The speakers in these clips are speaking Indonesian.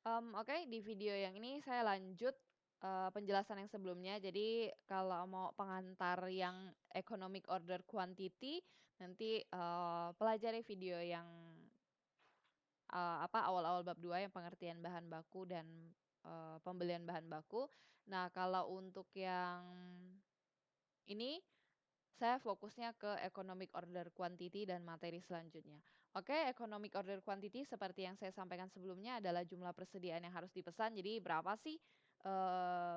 Oke, di video yang ini saya lanjut, penjelasan yang sebelumnya. Jadi kalau mau pengantar yang economic order quantity, nanti, pelajari video yang, awal-awal bab 2 yang pengertian bahan baku dan, pembelian bahan baku. Nah, kalau untuk yang ini saya fokusnya ke economic order quantity dan materi selanjutnya. Oke, economic order quantity seperti yang saya sampaikan sebelumnya adalah jumlah persediaan yang harus dipesan. Jadi berapa sih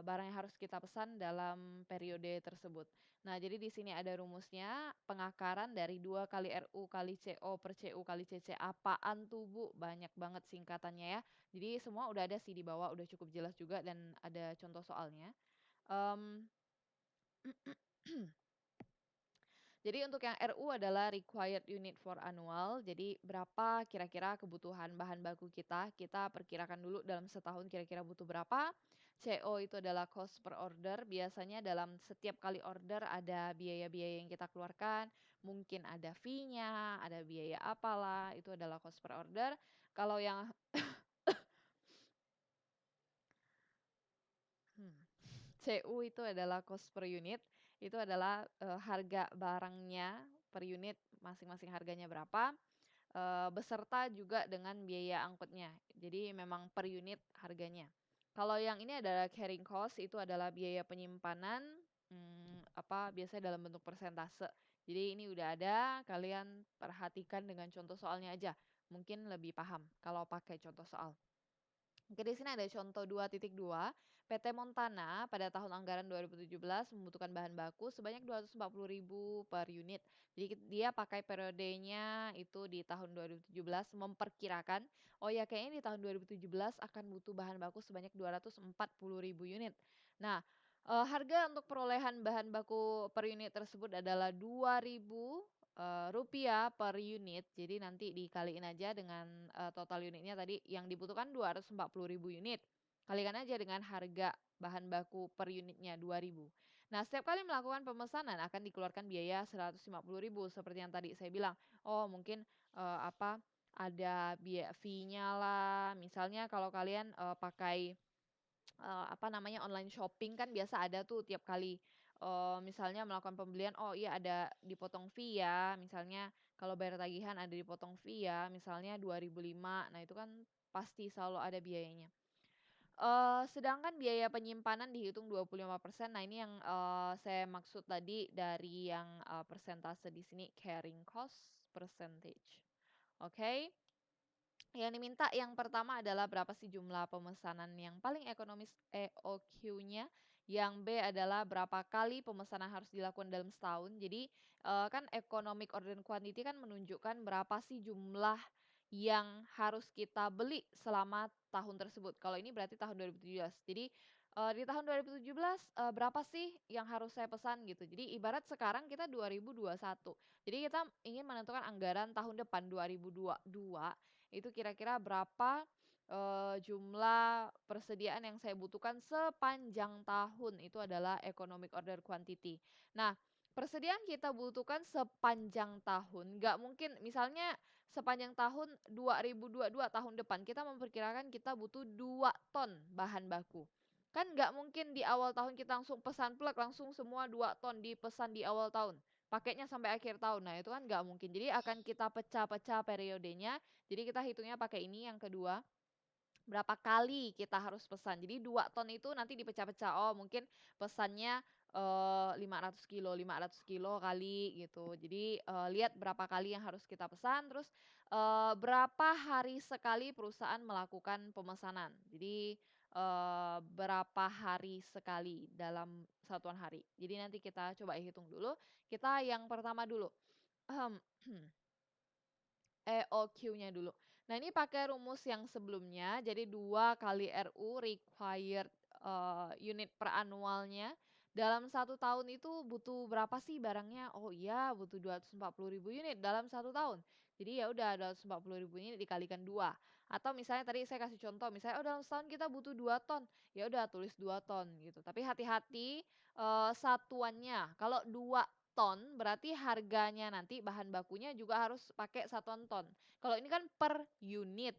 barang yang harus kita pesan dalam periode tersebut. Nah, jadi di sini ada rumusnya, pengakaran dari 2 kali RU kali CO per CU kali CC. Apaan tuh, Bu? Banyak banget singkatannya ya. Jadi semua udah ada sih di bawah, udah cukup jelas juga dan ada contoh soalnya. Mmm Jadi untuk yang RU adalah required unit for annual. Jadi berapa kira-kira kebutuhan bahan baku kita? Kita perkirakan dulu dalam setahun kira-kira butuh berapa. CO itu adalah cost per order. Biasanya dalam setiap kali order ada biaya-biaya yang kita keluarkan. Mungkin ada fee-nya, ada biaya apalah, itu adalah cost per order. Kalau yang CU itu adalah cost per unit, itu adalah, harga barangnya per unit masing-masing harganya berapa, beserta juga dengan biaya angkutnya. Jadi memang per unit harganya. Kalau yang ini adalah carrying cost, itu adalah biaya penyimpanan, biasanya dalam bentuk persentase. Jadi ini udah ada, kalian perhatikan dengan contoh soalnya aja, mungkin lebih paham kalau pakai contoh soal. Oke, di sini ada contoh 2.2. PT Montana pada tahun anggaran 2017 membutuhkan bahan baku sebanyak 240.000 per unit. Jadi dia pakai periodenya itu di tahun 2017 memperkirakan, oh ya kayaknya di tahun 2017 akan butuh bahan baku sebanyak 240.000 unit. Nah, harga untuk perolehan bahan baku per unit tersebut adalah 2.000 rupiah per unit. Jadi nanti dikaliin aja dengan, total unitnya tadi yang dibutuhkan 240.000 unit. Kalikan aja dengan harga bahan baku per unitnya 2.000. Nah, setiap kali melakukan pemesanan akan dikeluarkan biaya 150.000 seperti yang tadi saya bilang. Oh mungkin, ada biaya fee-nya lah, misalnya kalau kalian, pakai online shopping kan biasa ada tuh tiap kali, misalnya melakukan pembelian, oh iya ada dipotong fee ya, misalnya kalau bayar tagihan ada dipotong fee ya, misalnya 2.005. Nah itu kan pasti selalu ada biayanya. Sedangkan biaya penyimpanan dihitung 25%. Nah ini yang, saya maksud tadi dari yang, persentase di sini carrying cost percentage. Oke. Yang diminta yang pertama adalah berapa sih jumlah pemesanan yang paling ekonomis EOQ-nya, yang B adalah berapa kali pemesanan harus dilakukan dalam setahun. Jadi, kan economic order quantity kan menunjukkan berapa sih jumlah yang harus kita beli selama tahun tersebut. Kalau ini berarti tahun 2017. Jadi, di tahun 2017, berapa sih yang harus saya pesan gitu. Jadi ibarat sekarang kita 2021. Jadi kita ingin menentukan anggaran tahun depan 2022 itu kira-kira berapa, jumlah persediaan yang saya butuhkan sepanjang tahun, itu adalah economic order quantity. Nah, persediaan kita butuhkan sepanjang tahun, nggak mungkin misalnya sepanjang tahun 2022 tahun depan, kita memperkirakan kita butuh 2 ton bahan baku. Kan nggak mungkin di awal tahun kita langsung pesan plek, langsung semua 2 ton dipesan di awal tahun, pakainya sampai akhir tahun. Nah, itu kan nggak mungkin. Jadi akan kita pecah-pecah periodenya, jadi kita hitungnya pakai ini yang kedua, berapa kali kita harus pesan. Jadi 2 ton itu nanti dipecah-pecah, oh mungkin pesannya, 500 kilo kali gitu. Jadi, lihat berapa kali yang harus kita pesan, terus, berapa hari sekali perusahaan melakukan pemesanan. Jadi, berapa hari sekali dalam satuan hari. Jadi nanti kita coba hitung dulu. Kita yang pertama dulu, EOQ-nya dulu. Nah, ini pakai rumus yang sebelumnya, jadi 2 kali RU required, unit per annualnya. Dalam 1 tahun itu butuh berapa sih barangnya? Oh iya, butuh 240.000 unit dalam 1 tahun. Jadi ya udah 240.000 unit dikalikan 2. Atau misalnya tadi saya kasih contoh, misalnya, oh dalam setahun kita butuh 2 ton, ya udah tulis 2 ton gitu. Tapi hati-hati, satuannya. Kalau 2 ton berarti harganya nanti bahan bakunya juga harus pakai satuan ton. Kalau ini kan per unit,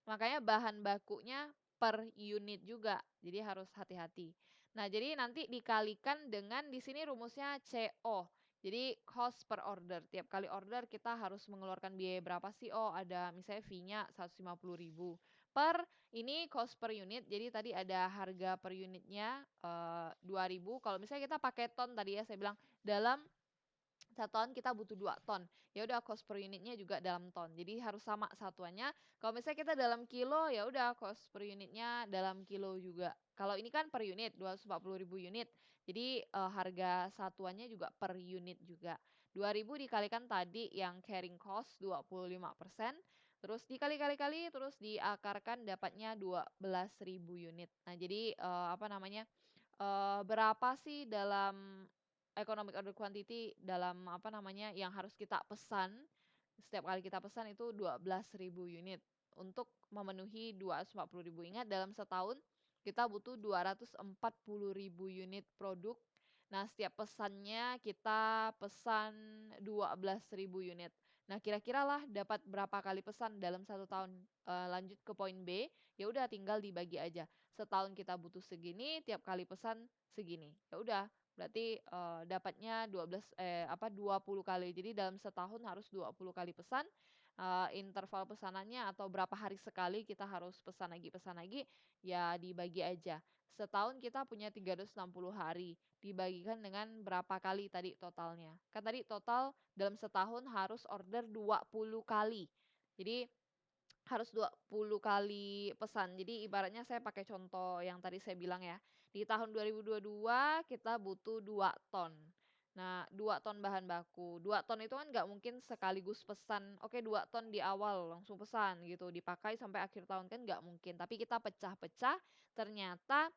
makanya bahan bakunya per unit juga, jadi harus hati-hati. Nah, jadi nanti dikalikan dengan di sini rumusnya CO. Jadi cost per order, tiap kali order kita harus mengeluarkan biaya berapa sih? Oh, ada misalnya fee-nya 150.000 per ini cost per unit, jadi tadi ada harga per unitnya, 2.000. Kalau misalnya kita pakai ton tadi ya, saya bilang dalam 1 ton kita butuh 2 ton, ya udah cost per unitnya juga dalam ton, jadi harus sama satuannya. Kalau misalnya kita dalam kilo, ya udah cost per unitnya dalam kilo juga. Kalau ini kan per unit, 240.000 unit, jadi, harga satuannya juga per unit juga. 2.000 dikalikan tadi yang carrying cost 25%, terus dikali-kali-kali, terus diakarkan dapatnya 12.000 unit. Nah jadi, apa namanya, berapa sih dalam economic order quantity dalam apa namanya, yang harus kita pesan, setiap kali kita pesan itu 12.000 unit untuk memenuhi 240.000. Ingat dalam setahun kita butuh 240.000 unit produk. Nah, setiap pesannya kita pesan 12.000 unit. Nah, kira-kira lah dapat berapa kali pesan dalam 1 tahun? Lanjut ke poin B, ya udah tinggal dibagi aja. Setahun kita butuh segini, tiap kali pesan segini. Ya udah, berarti, dapatnya 20 kali. Jadi dalam setahun harus 20 kali pesan, interval pesanannya atau berapa hari sekali kita harus pesan lagi, ya dibagi aja. Setahun kita punya 360 hari, dibagikan dengan berapa kali tadi totalnya. Kan tadi total dalam setahun harus order 20 kali. Jadi harus 20 kali pesan. Jadi ibaratnya saya pakai contoh yang tadi saya bilang ya, di tahun 2022 kita butuh 2 ton. Nah, 2 ton bahan baku. 2 ton itu kan nggak mungkin sekaligus pesan, oke 2 ton di awal langsung pesan gitu, dipakai sampai akhir tahun, kan nggak mungkin. Tapi kita pecah-pecah, ternyata,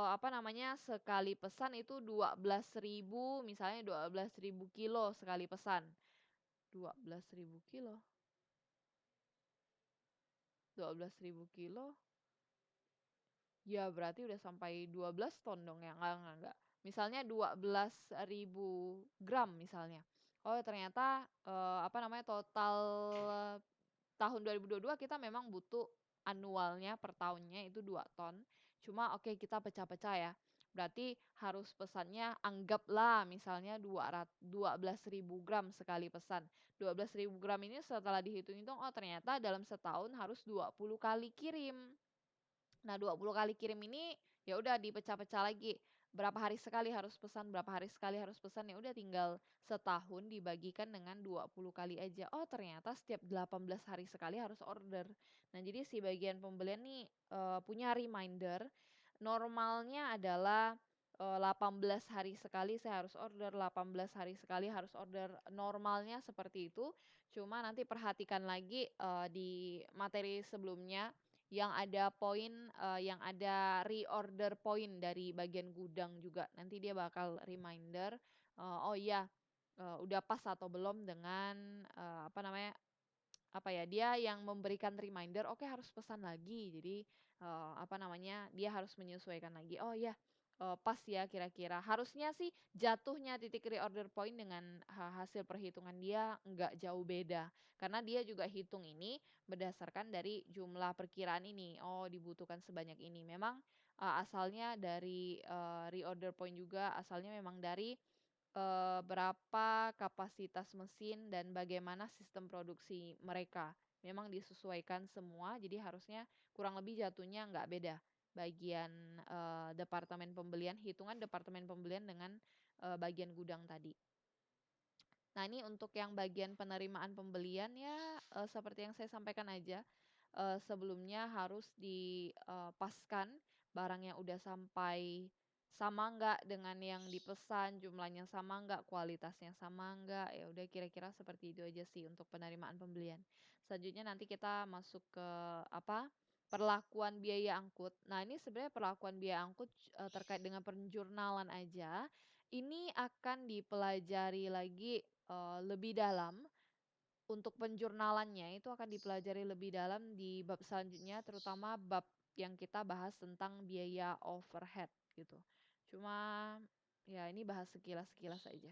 apa namanya, sekali pesan itu 12.000, misalnya 12.000 kilo sekali pesan. 12.000 kilo, 12.000 kilo. Ya berarti udah sampai 12 ton dong ya? Enggak. Misalnya 12.000 gram misalnya. Oh ternyata, apa namanya, total tahun 2022 kita memang butuh annualnya per tahunnya itu 2 ton. Cuma oke kita pecah-pecah ya. Berarti harus pesannya anggaplah misalnya 12.000 gram sekali pesan. 12.000 gram ini setelah dihitung-hitung, oh ternyata dalam setahun harus 20 kali kirim. Nah, 20 kali kirim ini, ya udah dipecah-pecah lagi, berapa hari sekali harus pesan berapa hari sekali harus pesan, ya udah tinggal setahun dibagikan dengan 20 kali aja. Oh, ternyata setiap 18 hari sekali harus order. Nah, jadi si bagian pembelian nih, punya reminder, normalnya adalah, 18 hari sekali saya harus order, 18 hari sekali harus order, normalnya seperti itu. Cuma nanti perhatikan lagi, di materi sebelumnya yang ada poin, yang ada reorder point dari bagian gudang juga. Nanti dia bakal reminder, oh iya, udah pas atau belum dengan, apa namanya, apa ya, dia yang memberikan reminder, "Oke harus pesan lagi." Jadi, apa namanya, dia harus menyesuaikan lagi, "Oh ya, pas ya kira-kira." Harusnya sih jatuhnya titik reorder point dengan hasil perhitungan dia nggak jauh beda. Karena dia juga hitung ini berdasarkan dari jumlah perkiraan ini, oh dibutuhkan sebanyak ini. Memang, asalnya dari, reorder point juga asalnya memang dari berapa kapasitas mesin dan bagaimana sistem produksi mereka. Memang disesuaikan semua, jadi harusnya kurang lebih jatuhnya nggak beda. Bagian, departemen pembelian, hitungan departemen pembelian dengan, bagian gudang tadi. Nah, ini untuk yang bagian penerimaan pembelian ya, seperti yang saya sampaikan aja, sebelumnya harus dipaskan barangnya udah sampai sama nggak dengan yang dipesan, jumlahnya sama nggak, kualitasnya sama nggak, ya udah kira-kira seperti itu aja sih untuk penerimaan pembelian. Selanjutnya nanti kita masuk ke apa, perlakuan biaya angkut. Nah, ini sebenarnya perlakuan biaya angkut, terkait dengan penjurnalan aja, ini akan dipelajari lagi, lebih dalam, untuk penjurnalannya itu akan dipelajari lebih dalam di bab selanjutnya, terutama bab yang kita bahas tentang biaya overhead gitu. Cuma, ya ini bahas sekilas-sekilas aja.